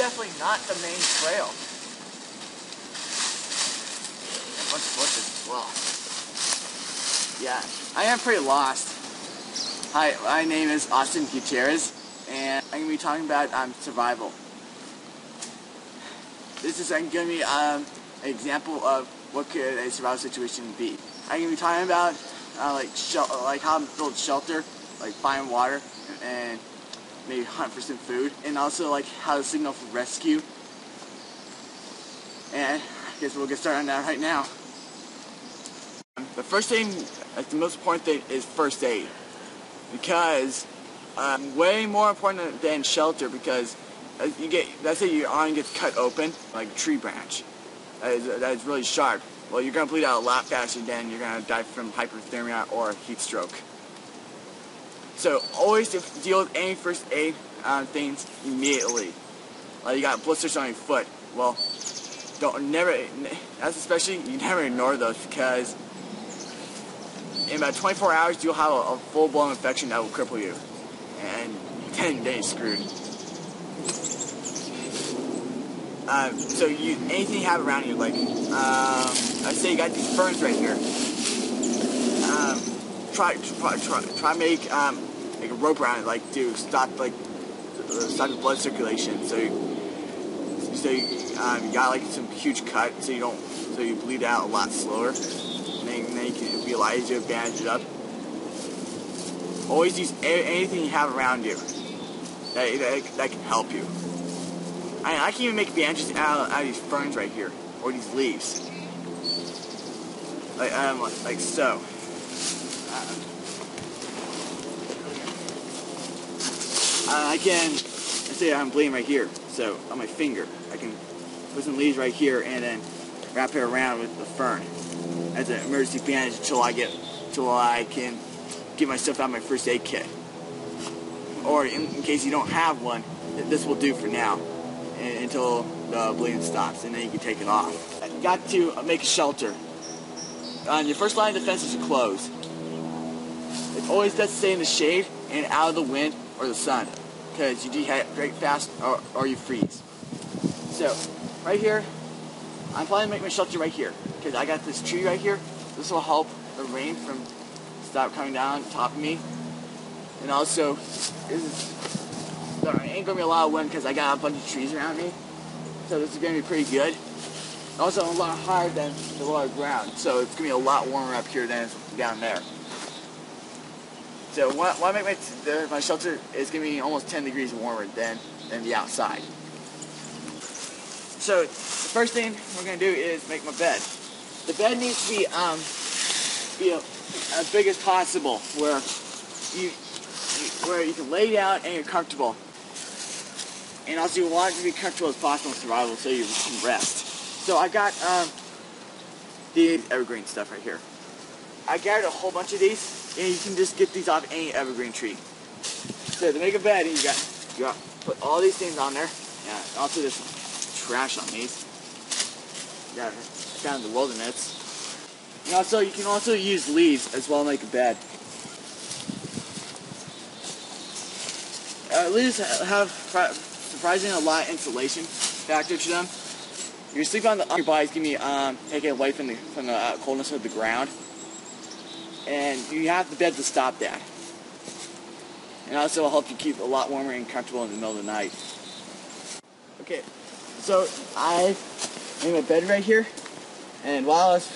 definitely not the main trail. A bunch of bushes as well. Yeah, I am pretty lost. Hi, my name is Austin Gutierrez, and I'm going to be talking about survival. This is going to be an example of what could a survival situation be. I'm going to be talking about like how to build shelter, like find water, and maybe hunt for some food, and also like how to signal for rescue. And I guess we'll get started on that right now. The first thing, like the most important thing, is first aid, because way more important than shelter, because let's say your arm gets cut open, like a tree branch that is really sharp. Well, you're gonna bleed out a lot faster than you're gonna die from hypothermia or heat stroke. So always deal with any first aid things immediately. Like you got blisters on your foot. Well, you never ignore those, because in about 24 hours you'll have a full-blown infection that will cripple you, and then you're screwed. So anything you have around you, like let's say you got these ferns right here. Try make like a rope around it, like to stop the blood circulation. So you got like some huge cut, so you bleed out a lot slower, and then you can be a lot easier to bandage it up. Always use anything you have around you that can help you. I can even make bandages out of these ferns right here, or these leaves, like so. Let's say I'm bleeding right here, so on my finger, I can put some leaves right here and then wrap it around with the fern as an emergency bandage until I can get myself out of my first aid kit. Or in case you don't have one, this will do for now until the bleeding stops, and then you can take it off. You got to make a shelter. Your first line of defense is your clothes. It's always best to stay in the shade and out of the wind or the sun, because you dehydrate fast or you freeze. So, right here, I'm planning to make my shelter right here, because I got this tree right here. This will help the rain from stop coming down on top of me. And also, there ain't gonna be a lot of wind because I got a bunch of trees around me. So this is gonna be pretty good. Also, a lot higher than the lower ground, so it's gonna be a lot warmer up here than it's down there. So when I make my shelter, is gonna be almost 10 degrees warmer than the outside. So the first thing we're gonna do is make my bed. The bed needs to be as big as possible, where you can lay down and you're comfortable. And also you want it to be comfortable as possible in survival, so you can rest. So I got the evergreen stuff right here. I gathered a whole bunch of these, and you can just get these off any evergreen tree. So to make a bed, you got put all these things on there. Yeah, also there's some trash on these. Yeah, found in the wilderness. And also you can also use leaves as well to make a bed. Leaves have surprisingly a lot of insulation factor to them. Your sleep on your body's gonna be taken away from the coldness of the ground, and you have the bed to stop that. And also will help you keep a lot warmer and comfortable in the middle of the night. Okay, so I made my bed right here, and while I was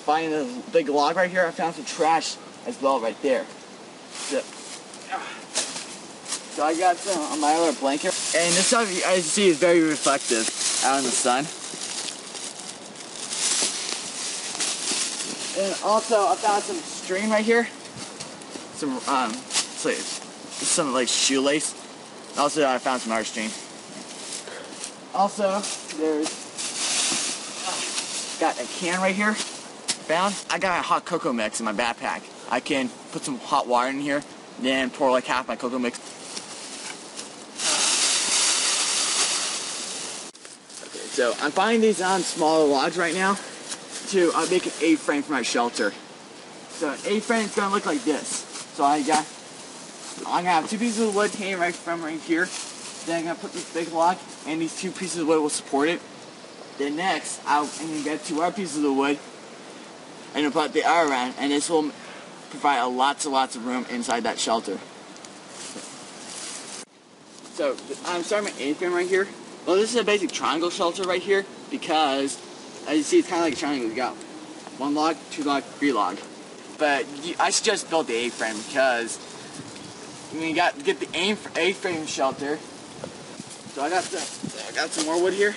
finding this big log right here, I found some trash as well right there. So I got some on my other blanket, and this stuff, as you can see, is very reflective out in the sun. And also, I found some string right here, some like shoelace. And also, I found some other string. Also, there's got a can right here. Found. I got a hot cocoa mix in my backpack. I can put some hot water in here, then pour like half my cocoa mix. So I'm finding these smaller logs right now to make an A-frame for my shelter. So an A-frame is gonna look like this. So I'm gonna have two pieces of wood hanging right from right here, Then I'm gonna put this big log, and these 2 pieces of wood will support it. Then next, I'm gonna get 2 other pieces of wood, and put the other around, and this will provide lots and lots of room inside that shelter. So I'm starting my A-frame right here. Well, this is a basic triangle shelter right here because, as you see, it's kind of like a triangle. You got 1 log, 2 log, 3 log. But I suggest build the A-frame because you got to get the A-frame shelter. So I got some more wood here.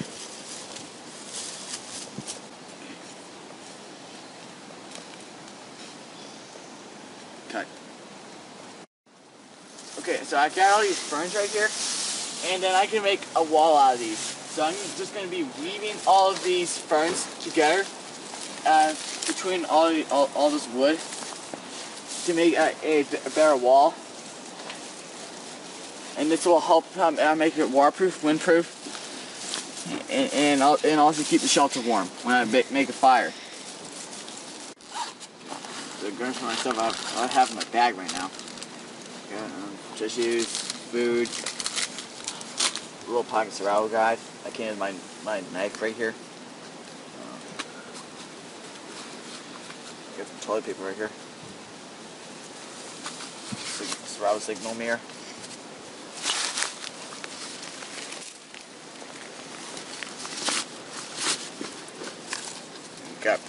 Cut. Okay, so I got all these ferns right here, and then I can make a wall out of these. So I'm just going to be weaving all of these ferns together between all this wood to make a better wall. And this will help make it waterproof, windproof, and also keep the shelter warm when I make a fire. The groceries for myself I have in my bag right now. Got tissues, food, a little pocket survival guide. I came with my knife right here. Got some toilet paper right here. Survival signal mirror. Got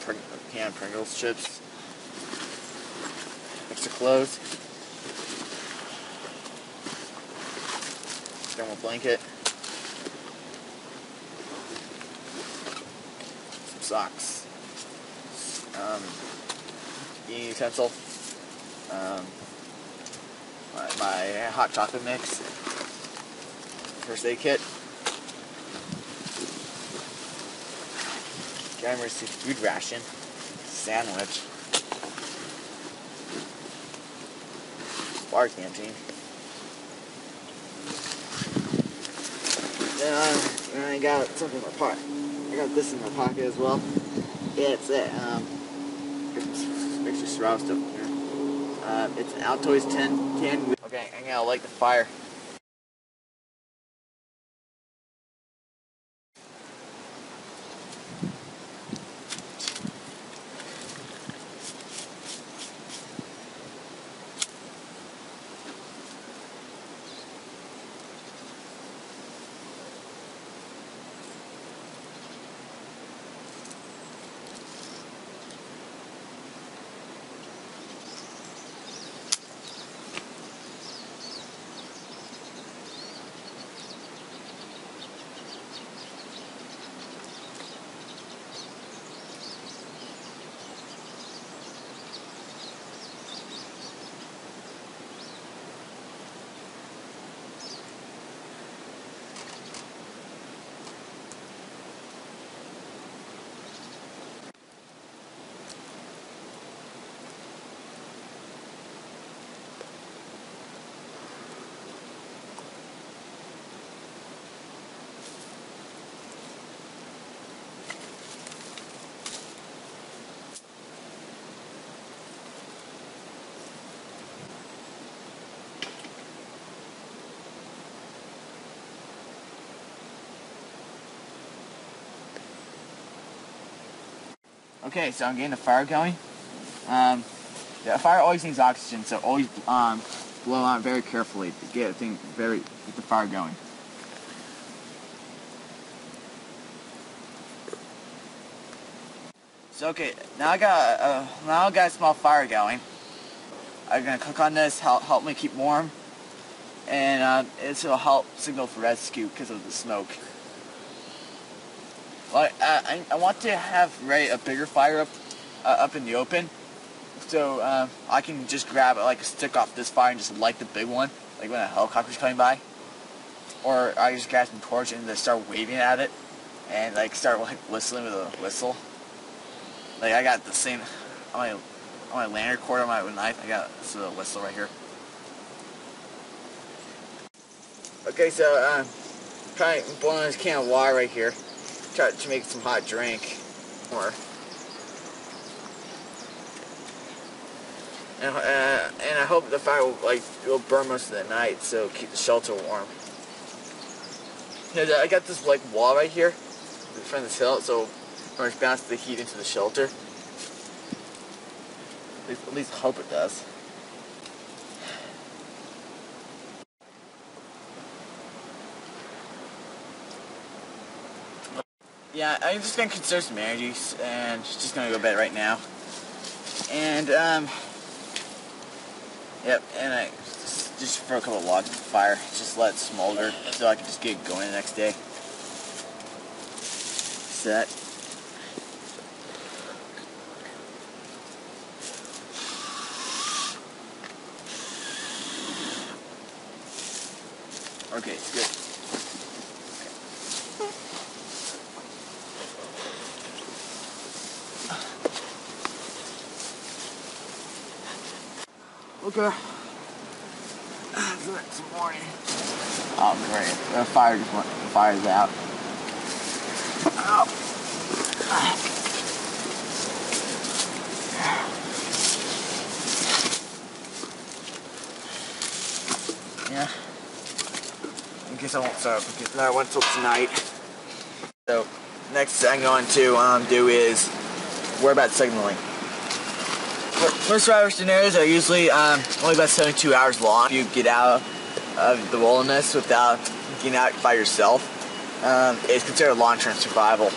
canned Pringles chips. Extra clothes. Thermal blanket. Some socks. Eating utensil. My hot chocolate mix. First aid kit. Emergency food ration, sandwich, bar canteen. Then I got something in my pocket. I got this in my pocket as well. Yeah, it's it. Extra surround stuff here. It's an Altoids 10 can. Okay, I'm gonna light the fire. Okay, so I'm getting the fire going. The fire always needs oxygen, so always blow on very carefully to get the fire going. So okay, now I got a small fire going. I'm gonna cook on this, help me keep warm, and this will help signal for rescue because of the smoke. Well, I want to have a bigger fire up in the open, so I can just grab like a stick off this fire and just light the big one, like when a helicopter's coming by, or I just grab some torch and just start waving at it, and like start like whistling with a whistle. Like I got the same on my lanyard cord on my knife. I got this little whistle right here. Okay, so trying boiling this can of water right here. Try to make some hot drink. And I hope the fire will burn most of the night, so keep the shelter warm. I got this like wall right here in front of this hill, so I'm just bounce the heat into the shelter. At least hope it does. Yeah, I'm just gonna conserve some energy and just gonna go to bed right now. And yep, and I just throw a couple of logs in the fire, just let it smolder so I can just get going the next day. Set. Okay, it's good. Okay. It's morning. Oh, great. The fire just went. The fire's out. Ow. Yeah. In case I won't start up, because I went till tonight. So, next thing I'm going to do is worry about signaling. Most survival scenarios are usually only about 72 hours long. If you get out of the wilderness without getting out by yourself, it's considered long-term survival.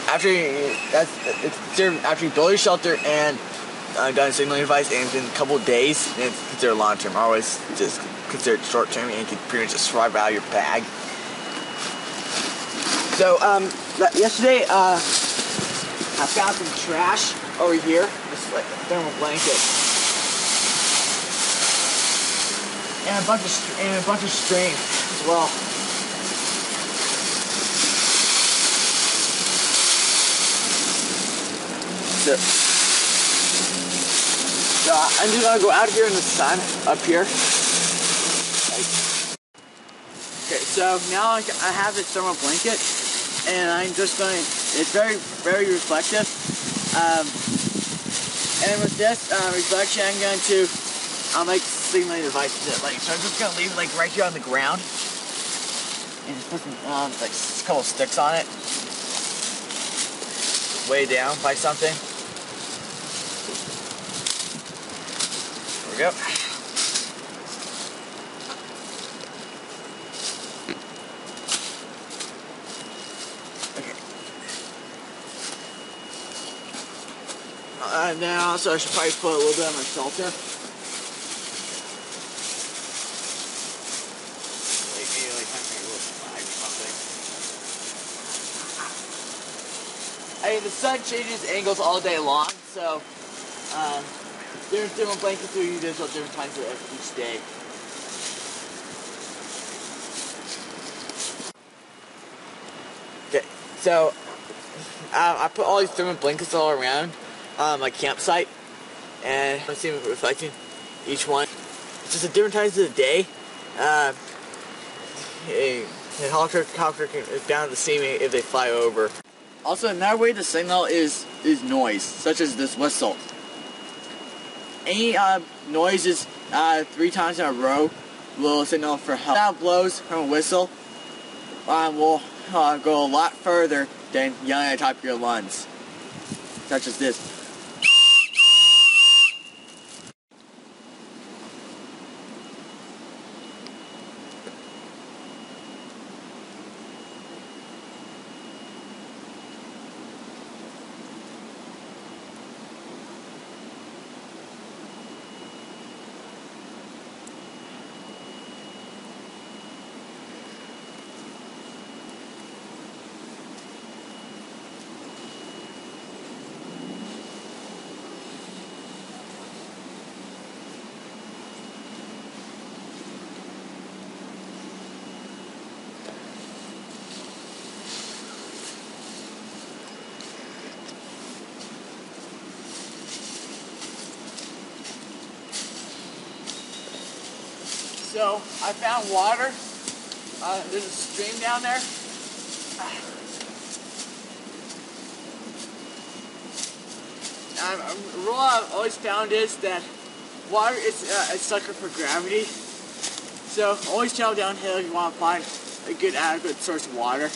After you build your shelter and done a signaling device, and in a couple of days, it's considered long-term. Always just considered short-term, and you can pretty much just survive out of your bag. So yesterday I found some trash over here, just like a thermal blanket, and a bunch of string as well. So I'm just gonna go out here in the sun up here. Okay, so now I have this thermal blanket, and I'm just going. It's very, very reflective. And with this reflection, I'm going to make signaling devices. So I'm just going to leave it like right here on the ground, and just put some like a couple sticks on it, way down by something. There we go. And then also I should probably put a little bit on my shelter. Maybe like a little flag or something. I mean, the sun changes angles all day long, so there's different blankets we use at different times of each day. Okay, so I put all these different blankets all around my campsite, and I see them reflecting each one. It's just at different times of the day. A helicopter is bound to see me if they fly over. Also, another way to signal is noise, such as this whistle. Any noises 3 times in a row will signal for help. Sound blows from a whistle will go a lot further than yelling at the top of your lungs, such as this. So I found water. There's a stream down there. A rule I've always found is that water is a sucker for gravity. So always travel downhill if you want to find a good adequate source of water.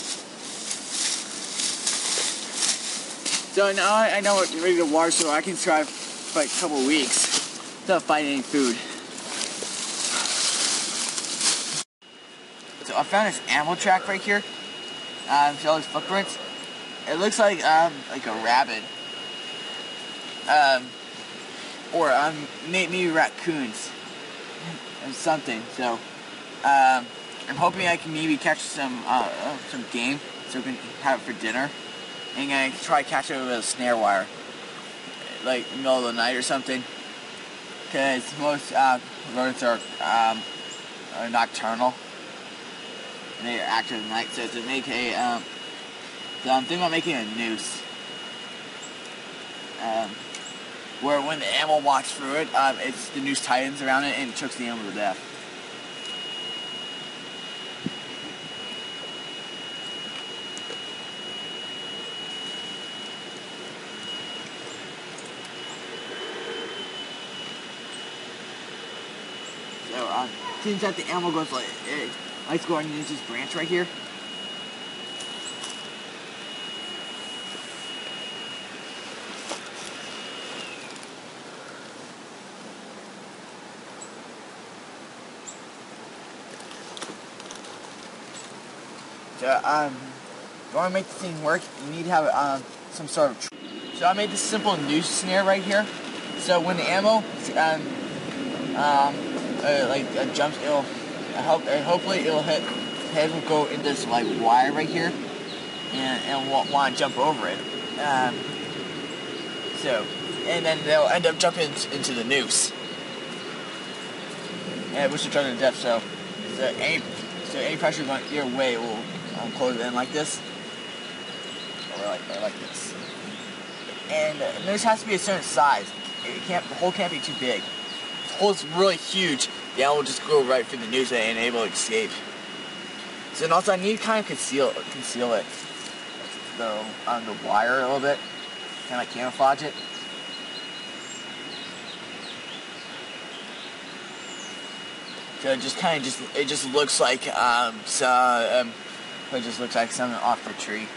So now I know what ready to water, so I can survive for like a couple weeks without finding any food. So I found this animal track right here. See all these footprints. It looks like a rabbit, or maybe raccoons, or something. So I'm hoping I can maybe catch some game, so we can have it for dinner. And I can try to catch it with a snare wire, like in the middle of the night or something. Because most rodents are nocturnal, and they are active at night. So to make a, so I'm thinking about making a noose, where when the animal walks through it, it's the noose tightens around it and chokes the animal to death. So, seems that the animal goes like, it likes going into this branch right here. So, if you want to make this thing work, you need to have some sort of. So I made this simple noose snare right here. So when the animal jumps, hopefully it'll hit. Head will go into this like wire right here, and won't want to jump over it. And then they'll end up jumping into the noose, and which will try to death. So any pressure going your way will close it in like this, or like this. And the noose has to be a certain size. The hole can't be too big. If the hole's really huge, the animal will just go right through the noose and able to escape. So and also I need to kind of conceal it, though, on the wire a little bit, kind of like camouflage it. So it just looks like it just looks like something off the tree.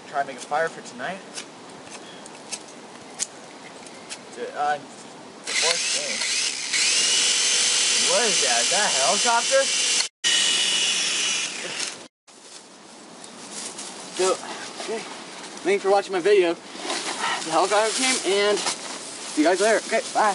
Try to make a fire for tonight. What is that? Is that a helicopter? So, okay. Thanks for watching my video. The helicopter came, and see you guys later. Okay, bye.